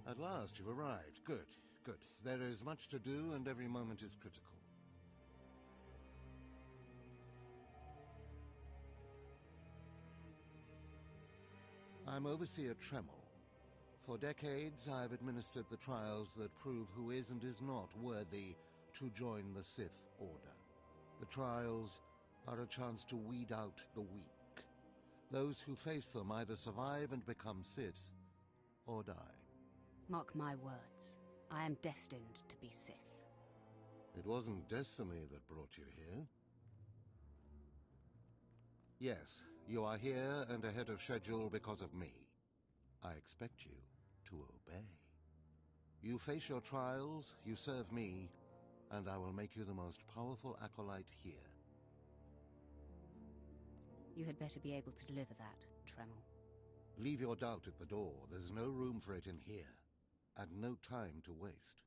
At last you've arrived. Good, good. There is much to do and every moment is critical. I'm Overseer Tremel. For decades, I've administered the trials that prove who is and is not worthy to join the Sith Order. The trials are a chance to weed out the weak. Those who face them either survive and become Sith, or die. Mark my words. I am destined to be Sith. It wasn't destiny that brought you here. Yes, you are here and ahead of schedule because of me. I expect you to obey. You face your trials, you serve me, and I will make you the most powerful acolyte here. You had better be able to deliver that, Tremel. Leave your doubt at the door. There's no room for it in here, and no time to waste.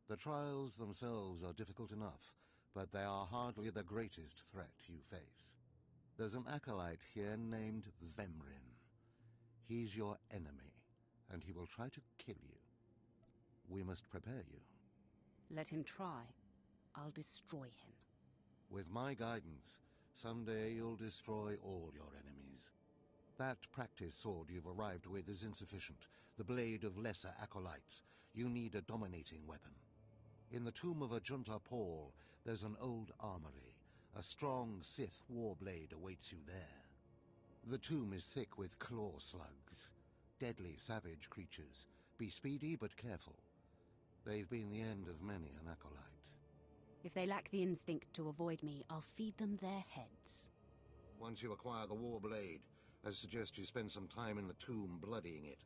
The trials themselves are difficult enough, but they are hardly the greatest threat you face. There's an acolyte here named Vemrin. He's your enemy, and he will try to kill you. We must prepare you. Let him try. I'll destroy him. With my guidance, someday you'll destroy all your enemies. That practice sword you've arrived with is insufficient. The blade of lesser acolytes. You need a dominating weapon. In the tomb of Ajunta Paul, there's an old armory. A strong Sith warblade awaits you there. The tomb is thick with claw slugs. Deadly, savage creatures. Be speedy but careful. They've been the end of many an acolyte. If they lack the instinct to avoid me, I'll feed them their heads. Once you acquire the warblade, I suggest you spend some time in the tomb bloodying it.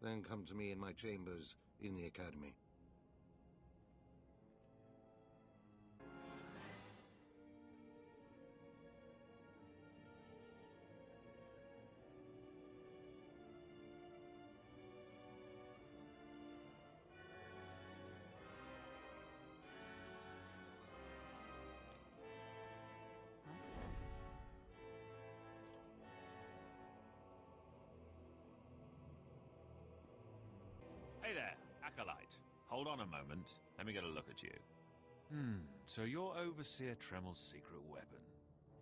Then come to me in my chambers in the academy. Hey there, Acolyte. Hold on a moment. Let me get a look at you. So you're Overseer Tremel's secret weapon.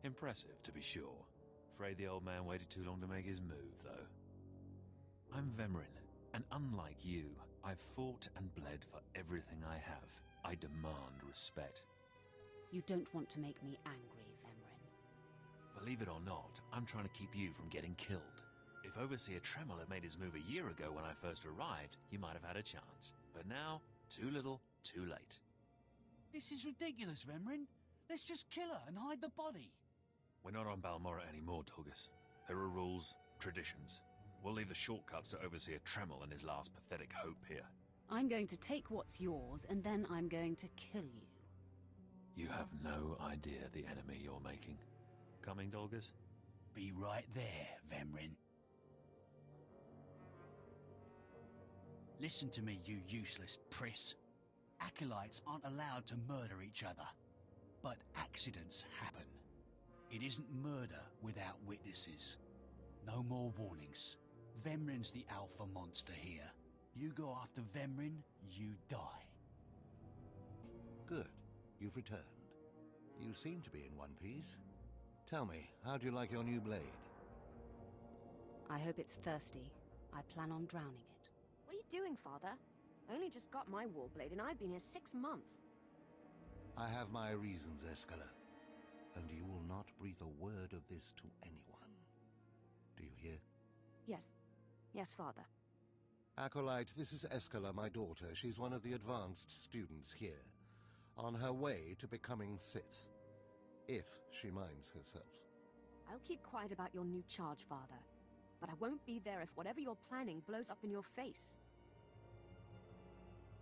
Impressive, to be sure. Afraid the old man waited too long to make his move, though. I'm Vemrin, and unlike you, I've fought and bled for everything I have. I demand respect. You don't want to make me angry, Vemrin. Believe it or not, I'm trying to keep you from getting killed. If Overseer Tremel had made his move a year ago when I first arrived, you might have had a chance. But now, too little, too late. This is ridiculous, Vemrin. Let's just kill her and hide the body. We're not on Balmorra anymore, Dolgus. There are rules, traditions. We'll leave the shortcuts to Overseer Tremel and his last pathetic hope here. I'm going to take what's yours, and then I'm going to kill you. You have no idea the enemy you're making. Coming, Dolgus? Be right there, Vemrin. Listen to me, you useless priss. Acolytes aren't allowed to murder each other. But accidents happen. It isn't murder without witnesses. No more warnings. Vemrin's the alpha monster here. You go after Vemrin, you die. Good. You've returned. You seem to be in one piece. Tell me, how do you like your new blade? I hope it's thirsty. I plan on drowning it. What are you doing, Father? I only just got my warblade and I've been here 6 months. I have my reasons, Escala. And you will not breathe a word of this to anyone. Do you hear? Yes. Yes, Father. Acolyte, this is Escala, my daughter. She's one of the advanced students here. On her way to becoming Sith. If she minds herself. I'll keep quiet about your new charge, Father. But I won't be there if whatever you're planning blows up in your face.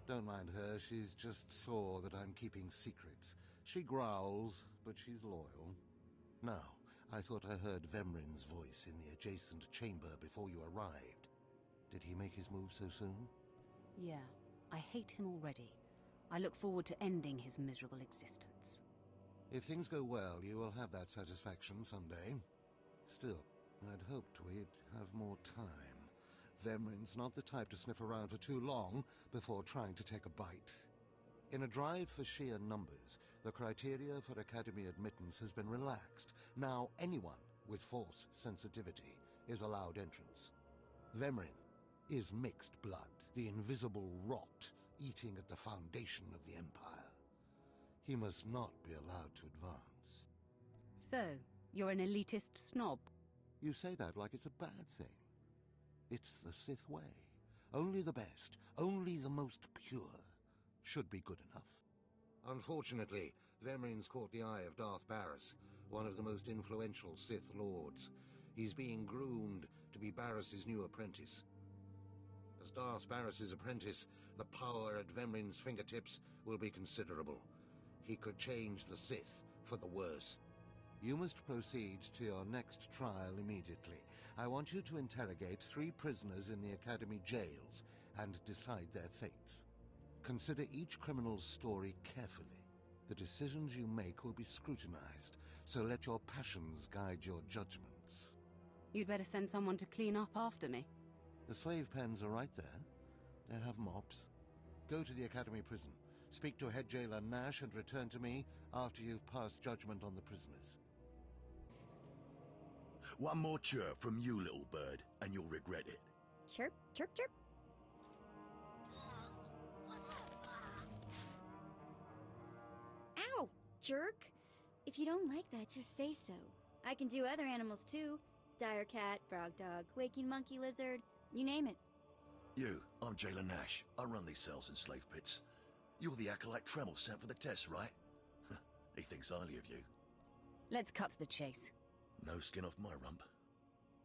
Don't mind her, she's just sore that I'm keeping secrets. She growls, but she's loyal. Now, I thought I heard Vemrin's voice in the adjacent chamber before you arrived. Did he make his move so soon? Yeah, I hate him already. I look forward to ending his miserable existence. If things go well, you will have that satisfaction someday. Still, I'd hoped we'd have more time. Vemrin's not the type to sniff around for too long before trying to take a bite. In a drive for sheer numbers, the criteria for Academy admittance has been relaxed. Now anyone with Force sensitivity is allowed entrance. Vemrin is mixed blood, the invisible rot eating at the foundation of the Empire. He must not be allowed to advance. So, you're an elitist snob? You say that like it's a bad thing. It's the Sith way. Only the best, only the most pure, should be good enough. Unfortunately, Vemrin's caught the eye of Darth Barris, one of the most influential Sith Lords. He's being groomed to be Barris's new apprentice. As Darth Barris's apprentice, the power at Vemrin's fingertips will be considerable. He could change the Sith for the worse. You must proceed to your next trial immediately. I want you to interrogate 3 prisoners in the Academy jails and decide their fates. Consider each criminal's story carefully. The decisions you make will be scrutinized, so let your passions guide your judgments. You'd better send someone to clean up after me. The slave pens are right there. They have mops. Go to the Academy prison. Speak to head jailer Nash and return to me after you've passed judgment on the prisoners. One more chirp from you, little bird, and you'll regret it. Chirp, chirp, chirp. Ow, jerk. If you don't like that, just say so. I can do other animals too. Dire cat, frog dog, quaking monkey lizard, you name it. You, I'm Jailer Nash. I run these cells and slave pits. You're the acolyte Tremel sent for the test, right? He thinks highly of you. Let's cut to the chase. No skin off my rump.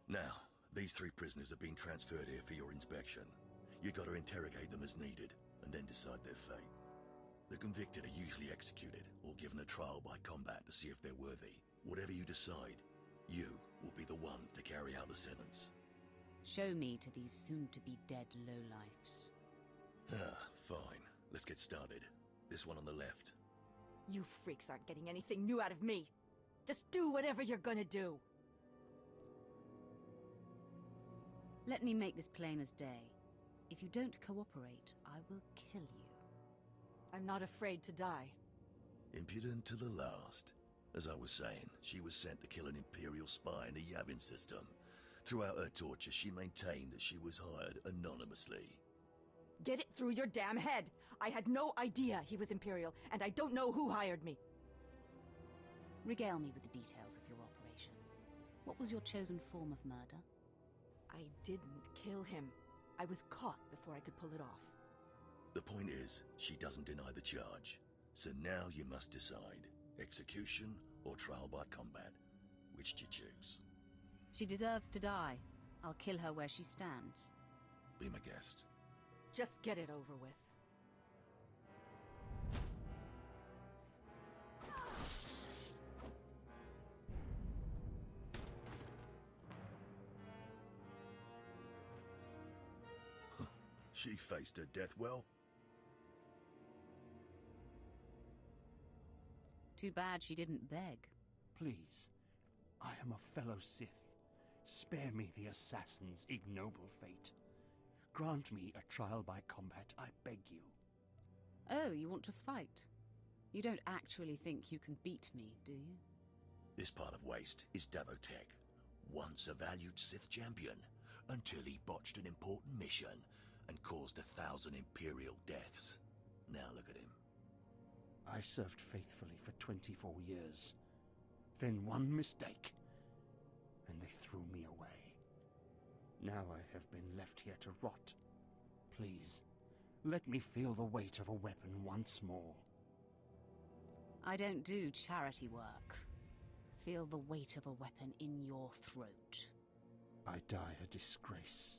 Now, these 3 prisoners have been transferred here for your inspection. You gotta interrogate them as needed, and then decide their fate. The convicted are usually executed, or given a trial by combat to see if they're worthy. Whatever you decide, you will be the one to carry out the sentence. Show me to these soon-to-be-dead lowlifes. Fine. Let's get started. This one on the left. You freaks aren't getting anything new out of me. Just do whatever you're gonna do. Let me make this plain as day. If you don't cooperate, I will kill you. I'm not afraid to die. Impudent to the last. As I was saying, she was sent to kill an Imperial spy in the Yavin system. Throughout her torture, she maintained that she was hired anonymously. Get it through your damn head! I had no idea he was Imperial, and I don't know who hired me. Regale me with the details of your operation. What was your chosen form of murder? I didn't kill him. I was caught before I could pull it off. The point is, she doesn't deny the charge. So now you must decide. Execution or trial by combat. Which do you choose? She deserves to die. I'll kill her where she stands. Be my guest. Just get it over with. She faced her death well. Too bad she didn't beg. Please, I am a fellow Sith. Spare me the assassin's ignoble fate. Grant me a trial by combat, I beg you. Oh, you want to fight? You don't actually think you can beat me, do you? This part of Waste is Davotech, once a valued Sith champion, until he botched an important mission and caused 1,000 Imperial deaths. Now look at him. I served faithfully for 24 years. Then one mistake, and they threw me away. Now I have been left here to rot. Please, let me feel the weight of a weapon once more. I don't do charity work. Feel the weight of a weapon in your throat. I die a disgrace.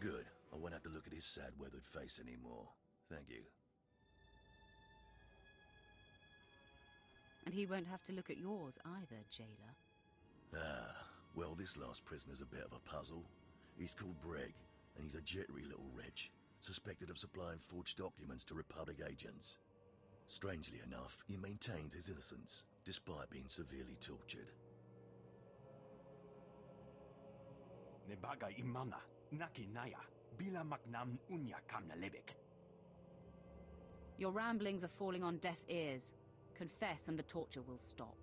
Good. I won't have to look at his sad, weathered face anymore. Thank you. And he won't have to look at yours either, jailer. Well, this last prisoner's a bit of a puzzle. He's called Breg, and he's a jittery little wretch. suspected of supplying forged documents to Republic agents. Strangely enough, he maintains his innocence, despite being severely tortured. Nebaga imana, naki naya, bila maknam unya kamna lebek. Your ramblings are falling on deaf ears. Confess and the torture will stop.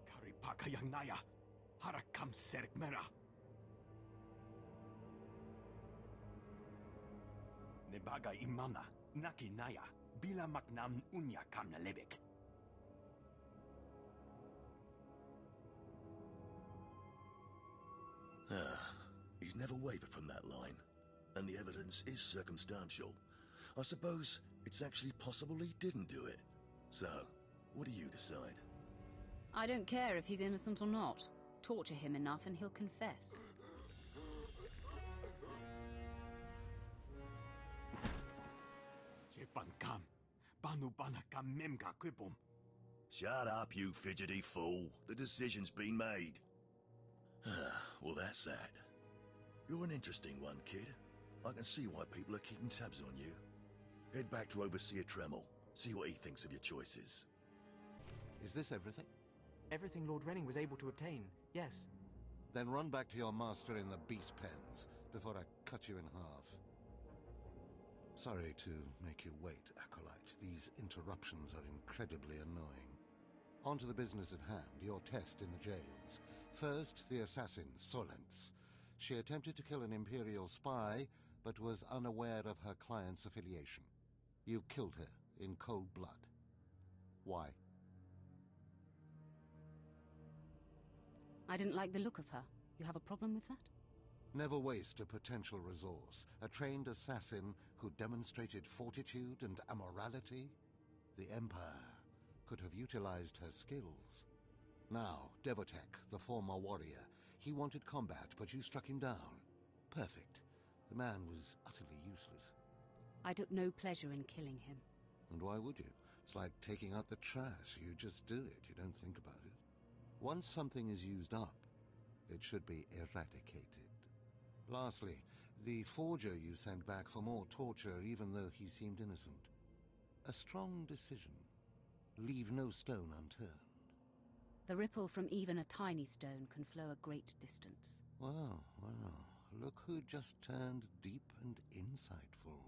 Karipaka yang naya, harakam serek mera. Nebaga imana, naki naya, bila maknam unya kamna lebek. He's never wavered from that line, and the evidence is circumstantial. I suppose it's actually possible he didn't do it. So, what do you decide? I don't care if he's innocent or not. Torture him enough and he'll confess. Shut up, you fidgety fool. The decision's been made. Well, that's that. You're an interesting one, kid. I can see why people are keeping tabs on you. Head back to Overseer Tremel. See what he thinks of your choices. Is this everything? Everything Lord Renning was able to obtain, yes. Then run back to your master in the beast pens before I cut you in half. Sorry to make you wait, Acolyte. These interruptions are incredibly annoying. On to the business at hand, your test in the jails. First, the assassin, Solence. She attempted to kill an Imperial spy, but was unaware of her client's affiliation. You killed her in cold blood. Why? I didn't like the look of her. You have a problem with that? Never waste a potential resource. A trained assassin who demonstrated fortitude and amorality? The Empire could have utilized her skills. Now, Devotek, the former warrior, he wanted combat, but you struck him down. Perfect. The man was utterly useless. I took no pleasure in killing him. And why would you? It's like taking out the trash. You just do it. You don't think about it. Once something is used up, it should be eradicated. Lastly, the forger you sent back for more torture even though he seemed innocent. A strong decision. Leave no stone unturned. The ripple from even a tiny stone can flow a great distance. Wow. Look who just turned deep and insightful.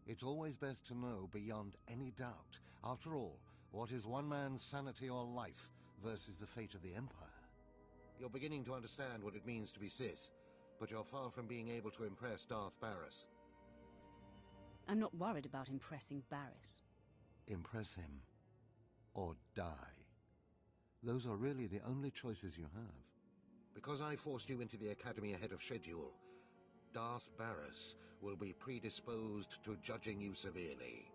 It's always best to know beyond any doubt. After all, what is one man's sanity or life versus the fate of the Empire? You're beginning to understand what it means to be Sith, but you're far from being able to impress Darth Barris. I'm not worried about impressing Barris. Impress him, or die. Those are really the only choices you have. Because I forced you into the Academy ahead of schedule, Darth Barris will be predisposed to judging you severely.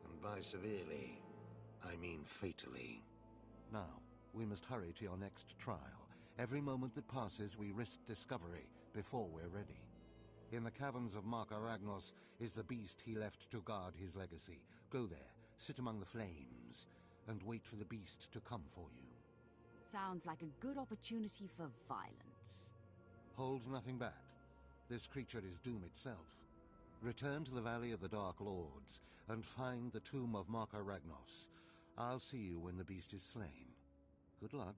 And by severely, I mean fatally. Now, we must hurry to your next trial. Every moment that passes, we risk discovery before we're ready. In the caverns of Malkyrie is the beast he left to guard his legacy. Go there, sit among the flames, and wait for the beast to come for you. Sounds like a good opportunity for violence. Hold nothing back. This creature is doom itself. Return to the Valley of the Dark Lords and find the tomb of Malkyrie. I'll see you when the beast is slain. Good luck.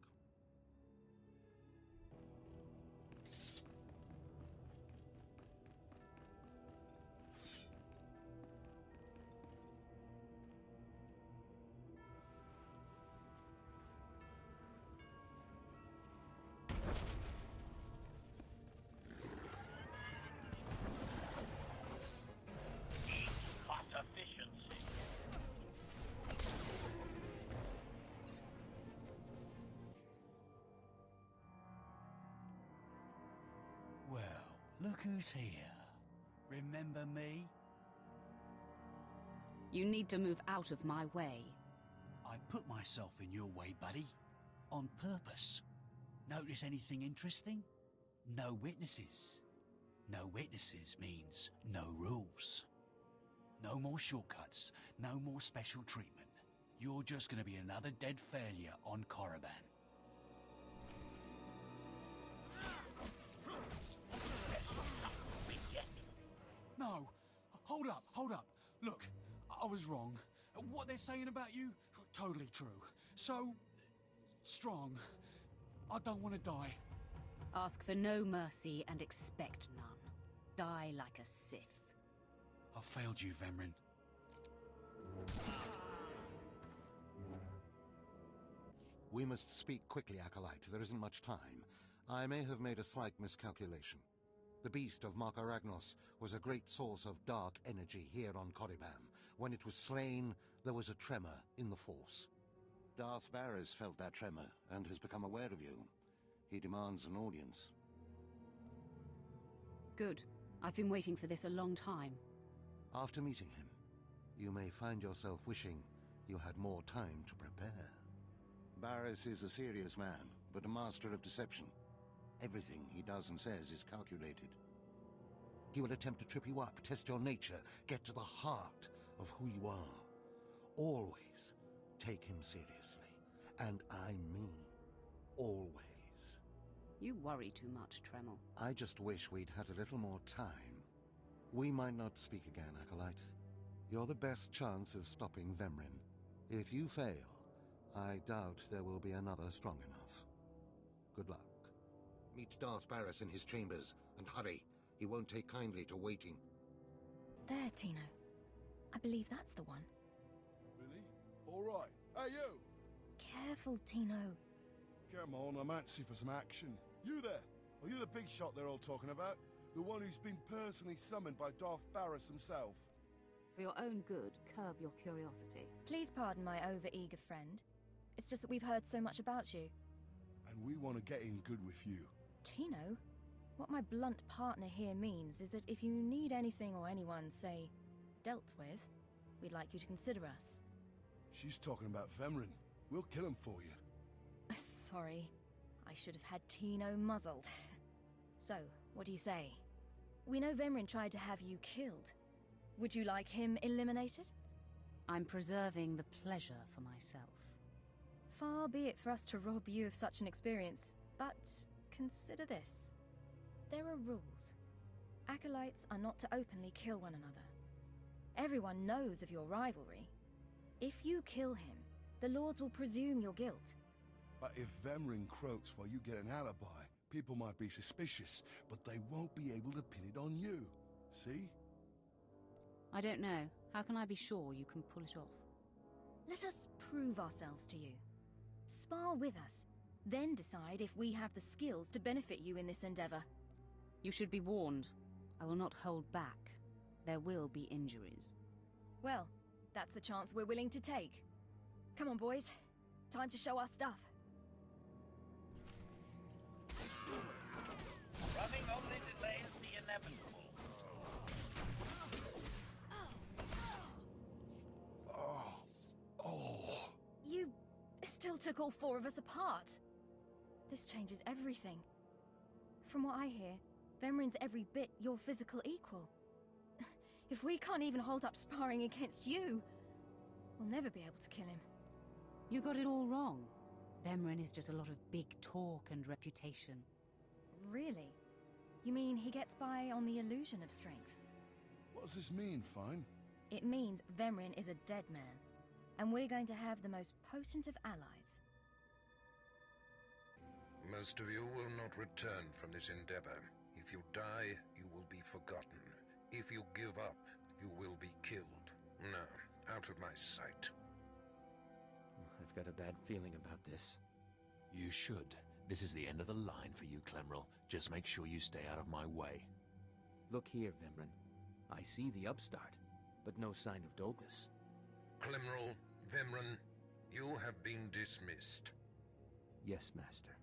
Well, look who's here. Remember me? You need to move out of my way. I put myself in your way, buddy. On purpose. Notice anything interesting? No witnesses. No witnesses means no rules. No more shortcuts. No more special treatment. You're just gonna be another dead failure on Korriban. No! hold up. Look, I was wrong. What they're saying about you, totally true. So, strong. I don't want to die. Ask for no mercy and expect none. Die like a Sith. I failed you, Vemrin. We must speak quickly, Acolyte. There isn't much time. I may have made a slight miscalculation. The beast of Markaragnos was a great source of dark energy here on Korriban. When it was slain, there was a tremor in the Force. Darth Barris felt that tremor and has become aware of you. He demands an audience. Good. I've been waiting for this a long time. After meeting him, you may find yourself wishing you had more time to prepare. Barris is a serious man, but a master of deception. Everything he does and says is calculated. He will attempt to trip you up, test your nature, get to the heart of who you are. Always take him seriously. And I mean always. You worry too much, Tremel. I just wish we'd had a little more time. We might not speak again, Acolyte. You're the best chance of stopping Vemrin. If you fail, I doubt there will be another strong enough. Good luck. Meet Darth Barris in his chambers, and hurry. He won't take kindly to waiting. There, Tino. I believe that's the one. Really? All right. Hey, you! Careful, Tino. Come on, I'm antsy for some action. You there? Are you the big shot they're all talking about? The one who's been personally summoned by Darth Barris himself? For your own good, curb your curiosity. Please pardon my over-eager friend. It's just that we've heard so much about you. And we want to get in good with you. Tino? What my blunt partner here means is that if you need anything or anyone, say, dealt with, we'd like you to consider us. She's talking about Vemrin. We'll kill him for you. Sorry. I should have had Tino muzzled. So, what do you say? We know Vemrin tried to have you killed. Would you like him eliminated? I'm preserving the pleasure for myself. Far be it for us to rob you of such an experience, but consider this. There are rules. Acolytes are not to openly kill one another. Everyone knows of your rivalry. If you kill him, the Lords will presume your guilt. But if Vemrin croaks while you get an alibi, people might be suspicious, but they won't be able to pin it on you. See? I don't know. How can I be sure you can pull it off? Let us prove ourselves to you. Spar with us, then decide if we have the skills to benefit you in this endeavor. You should be warned. I will not hold back. There will be injuries. Well, that's the chance we're willing to take. Come on, boys. Time to show our stuff. Running only delays the inevitable. You still took all four of us apart. This changes everything. From what I hear, Vemrin's every bit your physical equal. If we can't even hold up sparring against you, we'll never be able to kill him. You got it all wrong. Vemrin is just a lot of big talk and reputation. Really? You mean he gets by on the illusion of strength? What does this mean, Fine? It means Vemrin is a dead man, and we're going to have the most potent of allies. Most of you will not return from this endeavor. If you die, you will be forgotten. If you give up, you will be killed. Now, out of my sight. I've got a bad feeling about this. You should. This is the end of the line for you, Clemrel. Just make sure you stay out of my way. Look here, Vemrin. I see the upstart, but no sign of Dolgus. Clemrel, Vemrin, you have been dismissed. Yes, Master.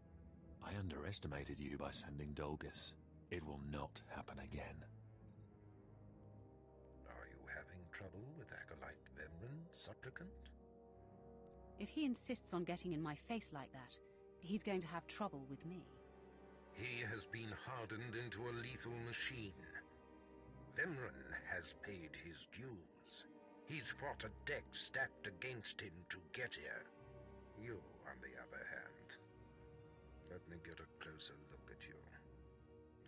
I underestimated you by sending Dolgus. It will not happen again. Are you having trouble with Acolyte Vemrin, supplicant? If he insists on getting in my face like that, he's going to have trouble with me. He has been hardened into a lethal machine. Vemrin has paid his dues. He's fought a deck stacked against him to get here. You, on the other hand, let me get a closer look at you.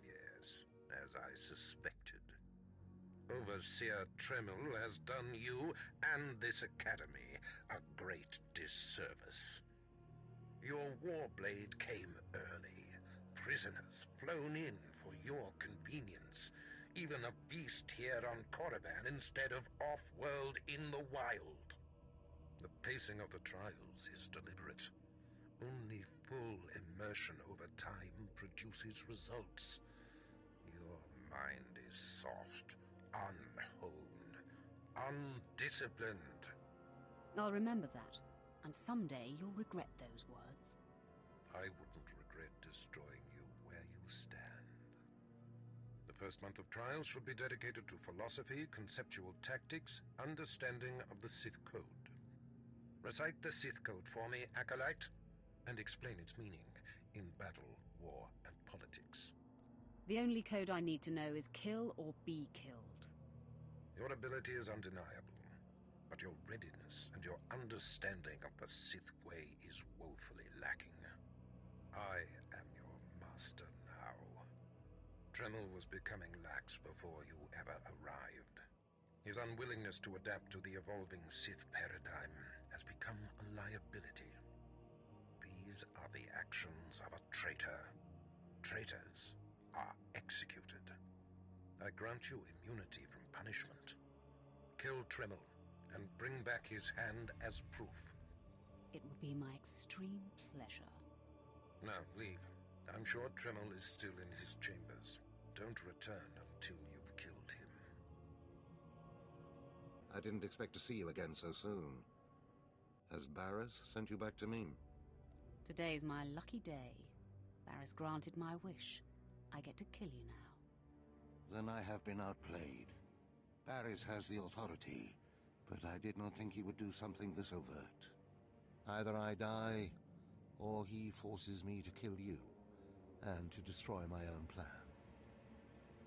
Yes, as I suspected. A Overseer Tremel has done you and this academy a great disservice. Your warblade came early. Prisoners flown in for your convenience. Even a beast here on Korriban instead of off-world in the wild. The pacing of the trials is deliberate. Only full immersion over time produces results. Your mind is soft, unhoned, undisciplined. I'll remember that, and someday you'll regret those words. I wouldn't regret destroying you where you stand. The first month of trials should be dedicated to philosophy, conceptual tactics, understanding of the Sith Code. Recite the Sith Code for me, Acolyte, and explain its meaning in battle, war, and politics. The only code I need to know is kill or be killed. Your ability is undeniable, but your readiness and your understanding of the Sith way is woefully lacking. I am your master now. Tremel was becoming lax before you ever arrived. His unwillingness to adapt to the evolving Sith paradigm has become a liability. These are the actions of a traitor. Traitors are executed. I grant you immunity from punishment. Kill Tremel and bring back his hand as proof. It will be my extreme pleasure. Now, leave. I'm sure Tremel is still in his chambers. Don't return until you've killed him. I didn't expect to see you again so soon. Has Barris sent you back to me? Today's my lucky day. Barris granted my wish. I get to kill you now. Then I have been outplayed. Barris has the authority, but I did not think he would do something this overt. Either I die, or he forces me to kill you, and to destroy my own plan.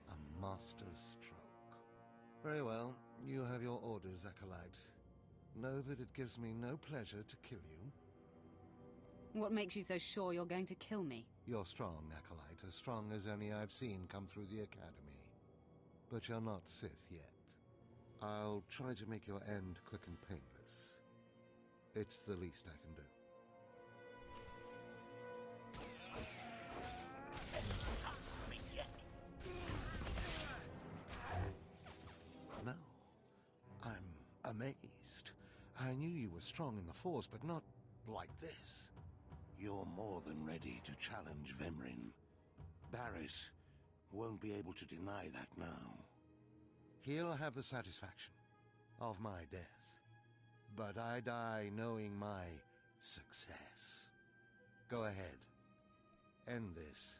A master stroke. Very well, you have your orders, Acolyte. Know that it gives me no pleasure to kill you. What makes you so sure you're going to kill me? You're strong, Acolyte, as strong as any I've seen come through the Academy. But you're not Sith yet. I'll try to make your end quick and painless. It's the least I can do. No. I'm amazed. I knew you were strong in the Force, but not like this. You're more than ready to challenge Vemrin. Barris won't be able to deny that now. He'll have the satisfaction of my death, but I die knowing my success. Go ahead. End this.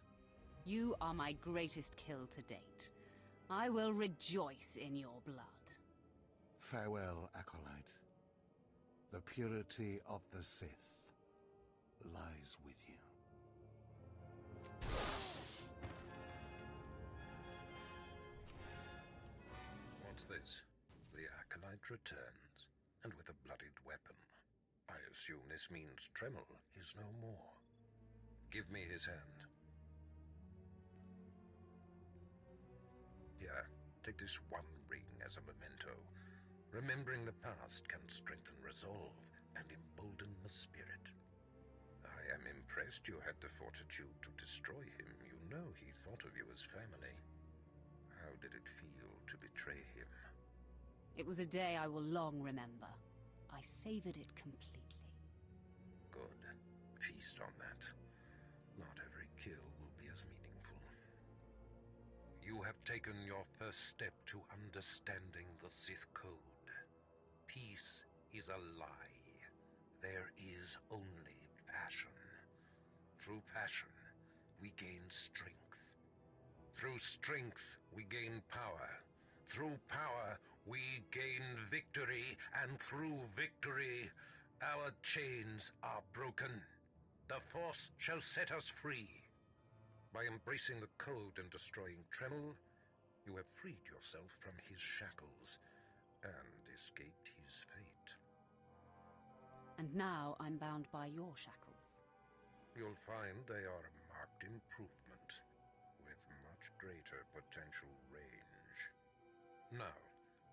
You are my greatest kill to date. I will rejoice in your blood. Farewell, Acolyte. The purity of the Sith lies with you. What's this? The Acolyte returns, and with a bloodied weapon. I assume this means Tremel is no more. Give me his hand. Here, take this one ring as a memento. Remembering the past can strengthen resolve and embolden the spirit. I am impressed you had the fortitude to destroy him. You know he thought of you as family. How did it feel to betray him? It was a day I will long remember. I savored it completely. Good. Feast on that. Not every kill will be as meaningful. You have taken your first step to understanding the Sith Code. Peace is a lie. There is only passion. Through passion, we gain strength. Through strength, we gain power. Through power, we gain victory. And through victory, our chains are broken. The Force shall set us free. By embracing the code and destroying Tremel, you have freed yourself from his shackles and escaped his fate. And now I'm bound by your shackles. You'll find they are a marked improvement, with much greater potential range. Now,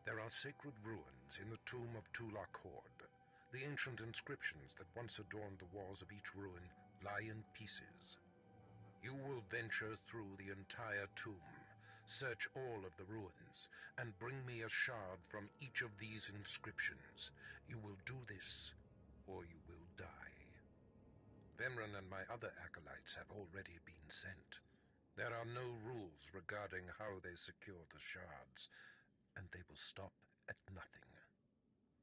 There are sacred ruins in the tomb of Tulak Horde. The ancient inscriptions that once adorned the walls of each ruin lie in pieces. You will venture through the entire tomb, search all of the ruins, and bring me a shard from each of these inscriptions. You will do this, or you will die. Vemran and my other acolytes have already been sent. There are no rules regarding how they secure the shards, and they will stop at nothing.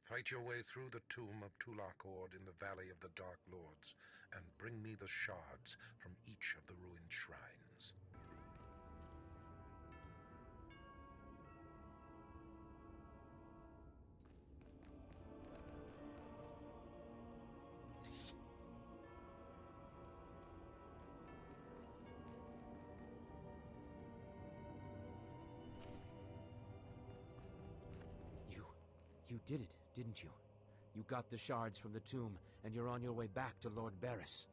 Fight your way through the tomb of Tulak Horde in the Valley of the Dark Lords, and bring me the shards from each of the ruined shrines. You did it, didn't you? You got the shards from the tomb, and you're on your way back to Lord Barris.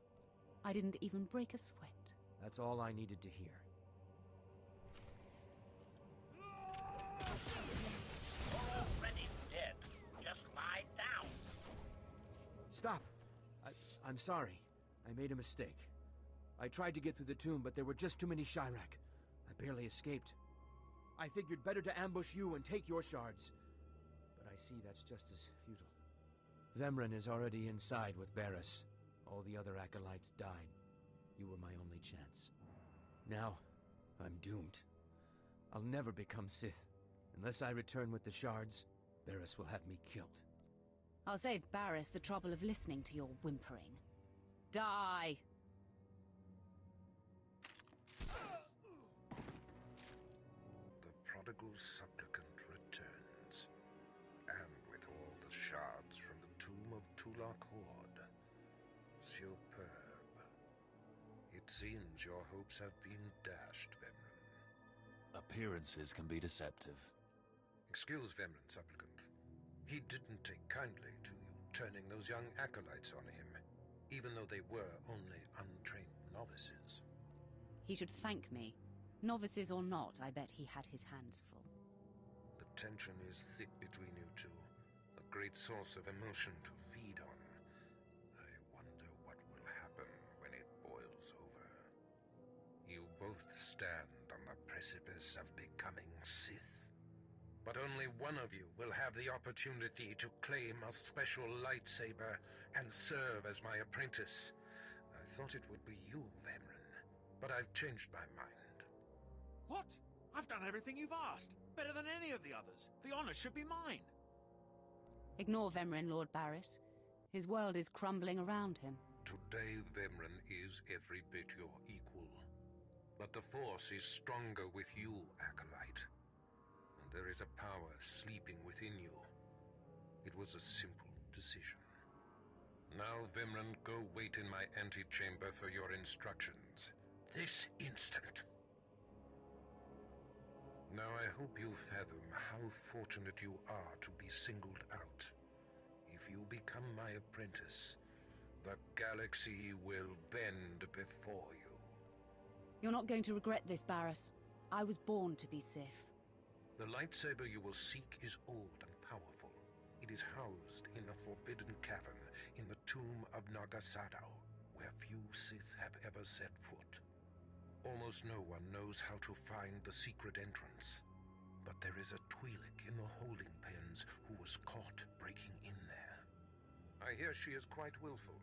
I didn't even break a sweat. That's all I needed to hear. You're already dead. Just lie down. Stop! I'm sorry. I made a mistake. I tried to get through the tomb, but there were just too many Chirac. I barely escaped. I figured better to ambush you and take your shards. But I see that's just as futile. Vemran is already inside with Barris. All the other acolytes died. You were my only chance. Now, I'm doomed. I'll never become Sith. Unless I return with the shards, Barris will have me killed. I'll save Barris the trouble of listening to your whimpering. Die! The prodigal supplicant returns, and with all the shards from the tomb of Tulak Horde. Superb. It seems your hopes have been dashed, Vemran. Appearances can be deceptive. Excuse Vemran, supplicant. He didn't take kindly to you turning those young acolytes on him, even though they were only untrained novices. He should thank me. Novices or not, I bet he had his hands full. The tension is thick between you two, a great source of emotion to feed on. I wonder what will happen when it boils over. You both stand on the precipice of becoming Sith. But only one of you will have the opportunity to claim a special lightsaber and serve as my apprentice. I thought it would be you, Vemran, but I've changed my mind. What? I've done everything you've asked. Better than any of the others. The honor should be mine. Ignore Vemran, Lord Barris. His world is crumbling around him. Today, Vemran is every bit your equal. But the Force is stronger with you, Acolyte. And there is a power sleeping within you. It was a simple decision. Now, Vemran, go wait in my antechamber for your instructions. This instant. Now I hope you fathom how fortunate you are to be singled out. If you become my apprentice, the galaxy will bend before you. You're not going to regret this, Barris. I was born to be Sith. The lightsaber you will seek is old and powerful. It is housed in a forbidden cavern in the tomb of Nagasadao, where few Sith have ever set foot. Almost no one knows how to find the secret entrance. But there is a Twi'lek in the holding pens who was caught breaking in there. I hear she is quite willful.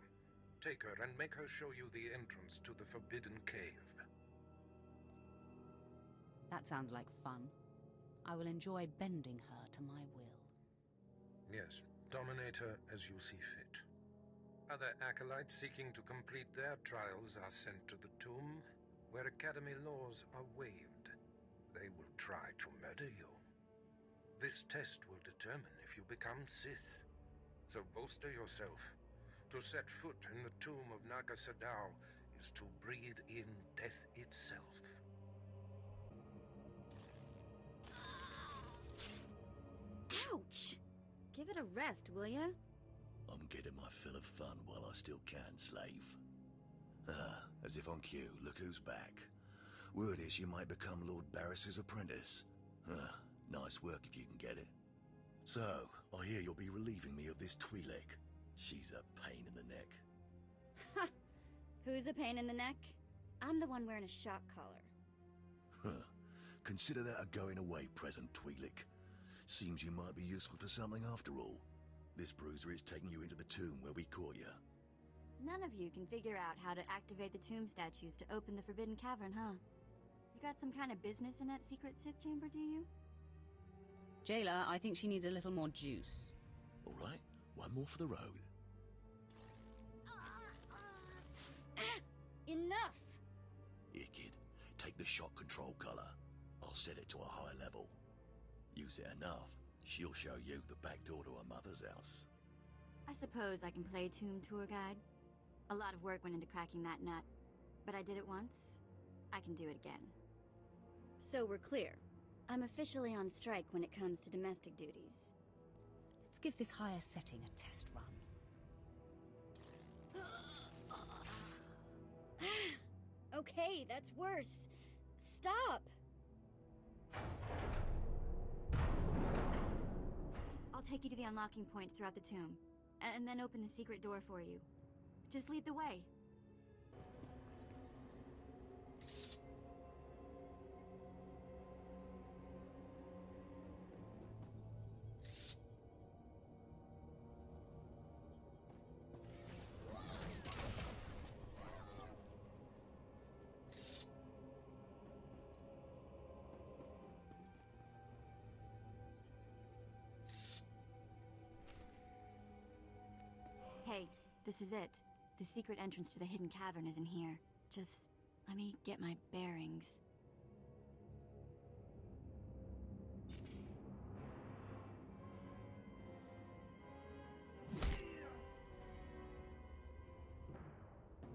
Take her and make her show you the entrance to the Forbidden Cave. That sounds like fun. I will enjoy bending her to my will. Yes, dominate her as you see fit. Other acolytes seeking to complete their trials are sent to the tomb, where Academy laws are waived. They will try to murder you. This test will determine if you become Sith. So bolster yourself. To set foot in the tomb of Nagasadao is to breathe in death itself. Ouch! Give it a rest, will ya? I'm getting my fill of fun while I still can, slave. As if on cue, look who's back. Word is you might become Lord Barris's apprentice. Nice work if you can get it. So, I hear you'll be relieving me of this Twi'lek. She's a pain in the neck. Ha! Who's a pain in the neck? I'm the one wearing a shock collar. Huh. Consider that a going-away present, Twi'lek. Seems you might be useful for something after all. This bruiser is taking you into the tomb where we caught you. None of you can figure out how to activate the tomb statues to open the Forbidden Cavern, huh? You got some kind of business in that secret Sith chamber, do you? Jailer, I think she needs a little more juice. All right, one more for the road. Enough! Here, kid. Take the shock control collar. I'll set it to a high level. Use it enough, she'll show you the back door to her mother's house. I suppose I can play tomb tour guide. A lot of work went into cracking that nut, but I did it once. I can do it again. So we're clear. I'm officially on strike when it comes to domestic duties. Let's give this higher setting a test run. Okay, that's worse. Stop! I'll take you to the unlocking points throughout the tomb, and then open the secret door for you. Just lead the way. Hey, this is it. The secret entrance to the hidden cavern is in here. Just let me get my bearings.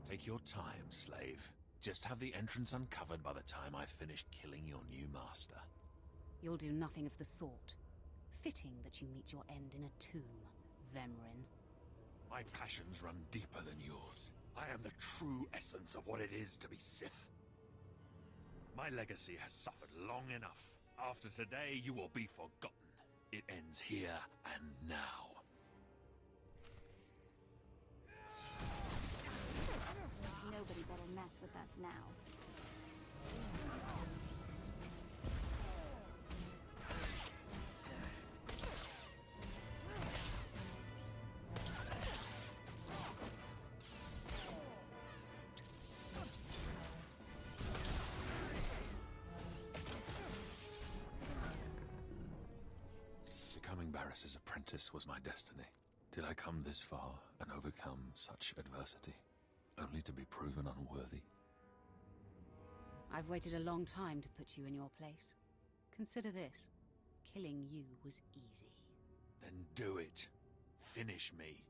Take your time, slave. Just have the entrance uncovered by the time I finish killing your new master. You'll do nothing of the sort. Fitting that you meet your end in a tomb, Vemrin. My passions run deeper than yours. I am the true essence of what it is to be Sith. My legacy has suffered long enough. After today, you will be forgotten. It ends here and now. Nobody better mess with us now. Becoming Barris's apprentice was my destiny. Did I come this far and overcome such adversity, only to be proven unworthy? I've waited a long time to put you in your place. Consider this. Killing you was easy. Then do it. Finish me.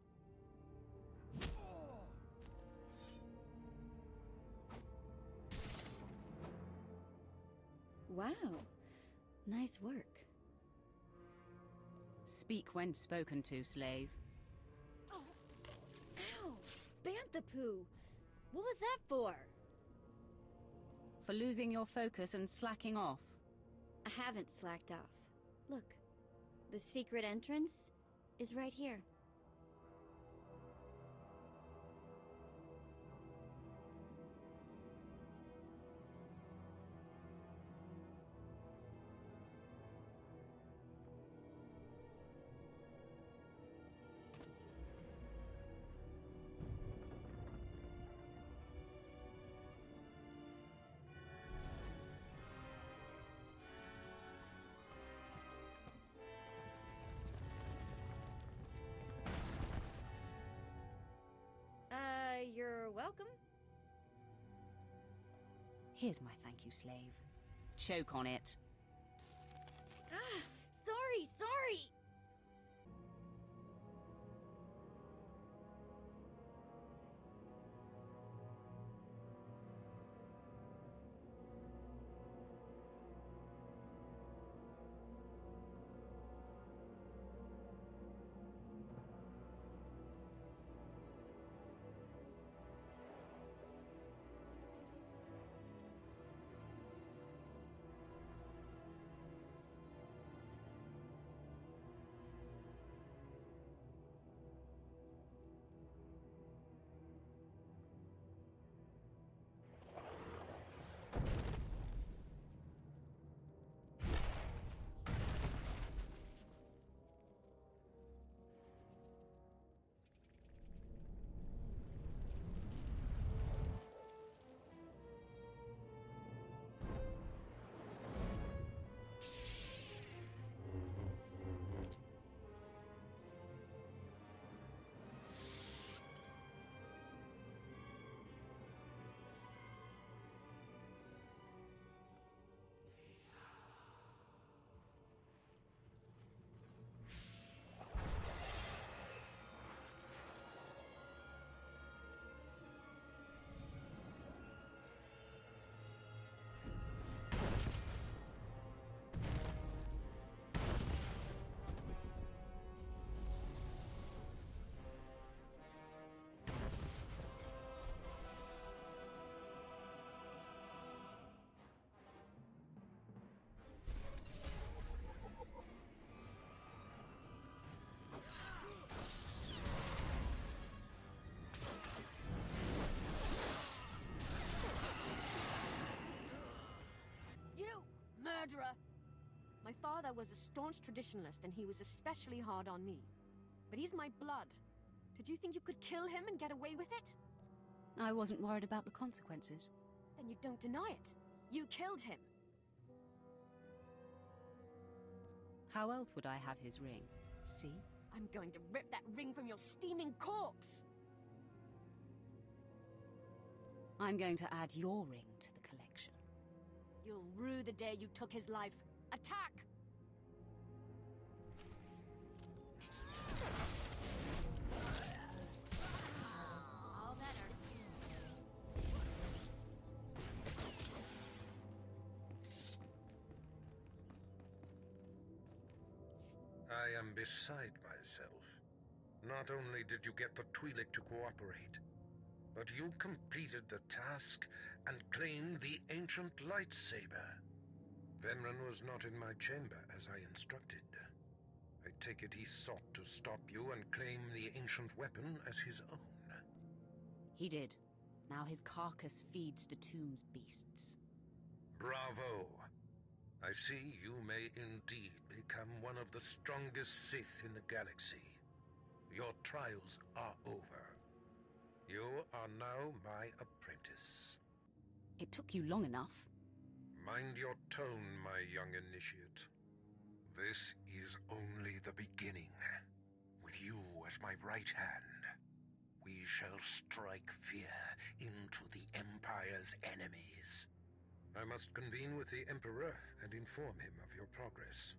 Wow. Nice work. Speak when spoken to, slave. Oh. Ow! Bantha poo! What was that for? For losing your focus and slacking off. I haven't slacked off. Look, the secret entrance is right here. You're welcome. Here's my thank you, slave. Choke on it. Ah! Sorry! father was a staunch traditionalist, and he was especially hard on me. But he's my blood. Did you think you could kill him and get away with it? I wasn't worried about the consequences. Then you don't deny it. You killed him. How else would I have his ring? See? I'm going to rip that ring from your steaming corpse! I'm going to add your ring to the collection. You'll rue the day you took his life. Attack! All better. I am beside myself. Not only did you get the Twi'lek to cooperate, but you completed the task and claimed the ancient lightsaber. Venran was not in my chamber as I instructed. I take it he sought to stop you and claim the ancient weapon as his own. He did. Now his carcass feeds the tomb's beasts. Bravo! I see you may indeed become one of the strongest Sith in the galaxy. Your trials are over. You are now my apprentice. It took you long enough. Mind your tone, my young initiate. This is only the beginning. With you as my right hand, we shall strike fear into the Empire's enemies. I must convene with the Emperor and inform him of your progress.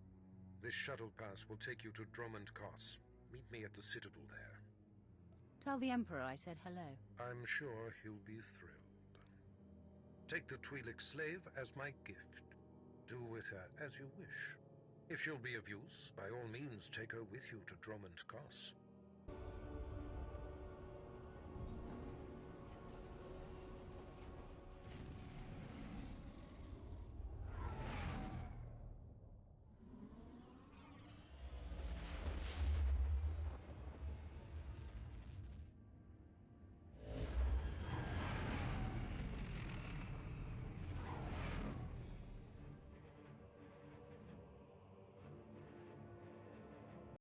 This shuttle pass will take you to Dromund Kos. Meet me at the Citadel there. Tell the Emperor I said hello. I'm sure he'll be thrilled. Take the Twi'lek slave as my gift. Do with her as you wish. If she'll be of use, by all means take her with you to Dromund Kos.